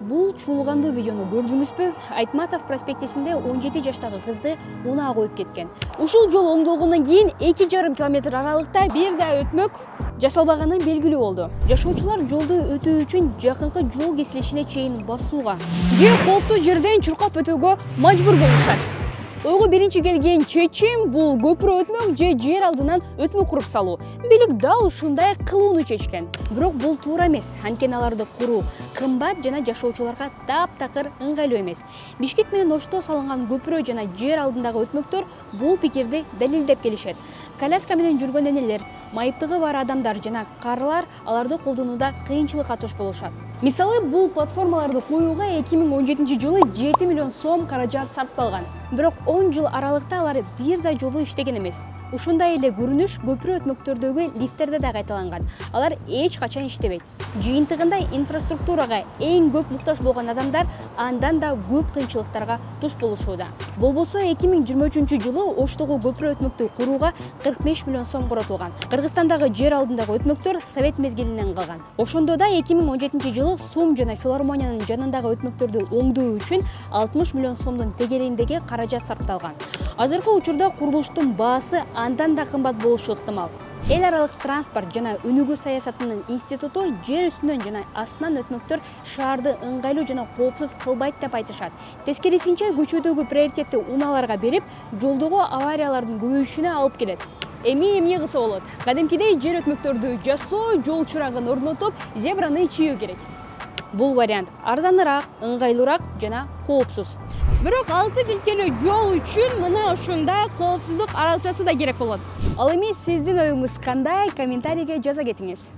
Бул чуулгандуу видеону көрдүңүзбү? Айтматов проспектисинде 17 жаштагы кызды унаа коюп кеткен. Ушул жол оңдолгондон кийин 2,5 километр аралыкта бир да өтмөк жасалбаганы белгилүү болду. Жашоочулар жолду өтүү үчүн жакынкы жол кесилишине чейин басууга же кооптуу жерден чуркап өтүүгө мажбур болушат. Ойго биринчи келген чечим бул көпүрө өтмөк же жер алдынан өтмөк куруп салуу. Бийлик дал ушундай кылууну чечкен. Бирок бул туура эмес. Анткени аларды куруу кымбат жана жашоочуларга таптакыр ыңгайлуу эмес. Бишкек менен Ошто салынган көпүрө жана жер алдындагы өтмөктөр бул пикирди далилдеп келишет. Коляска менен жүргөн энелер, майыптыгы бар адамдар жана карылар аларды колдонууда кыйынчылыкка туш болушат. Мисалы, бул платформаларды коюуга 2017 жылы 7 миллион сом каражат сарпталган. Бирок 10 жыл аралыкта алар бир да жолу иштеген эмес. Ушундай эле көрүнүш көпүрө өтмөктөрдөгү лифттерде да кайталанган. Алар эч качан иштебейт. Жыйынтыгында инфраструктурага эң көп муктаж болгон адамдар андан да көп кыйынчылыктарга туш болушууда. Болбосо 2023 жылы Оштогу көпүрө өтмөктү курууга 45 миллион сом коротулган. Кыргызстандагы жер алдындагы өтмөктөр совет мезгилинен калган. Ошондо да 2017 жылы Сум жана филармониянын жанындагы өтмөктөрдү оңдоо үчүн 60 миллион сомдун тегерегиндеги каражат сарпталган. Азыркы учурда курулуштун баасы андан да кымбат болушу ыктымал. Эл аралык транспорт жана өнүгүү саясатынын институту жер үстүнөн жана астынан өтмөктөр шаарды ыңгайлуу жана коопсуз кылбайт деп айтышат. Тескерисинче көчөдөгү приоритетти унааларга берип, жолдогу авариялардын көбөйүшүнө алып келет. Эмне кылса болот? Кадимкидей жер өтмөктөрдү жасоо, жол чырагын орнотуп, зебраны чийүү керек. Бул вариант арзаныраак, ыңгайлуураак жана коопсуз. Бирок 6 тилкелүү жол үчүн мына ушундай коопсуздук аралчасы да керек болот. Ал эми сиздин оюңуз кандай? Комментарийге жаза кетиңиз.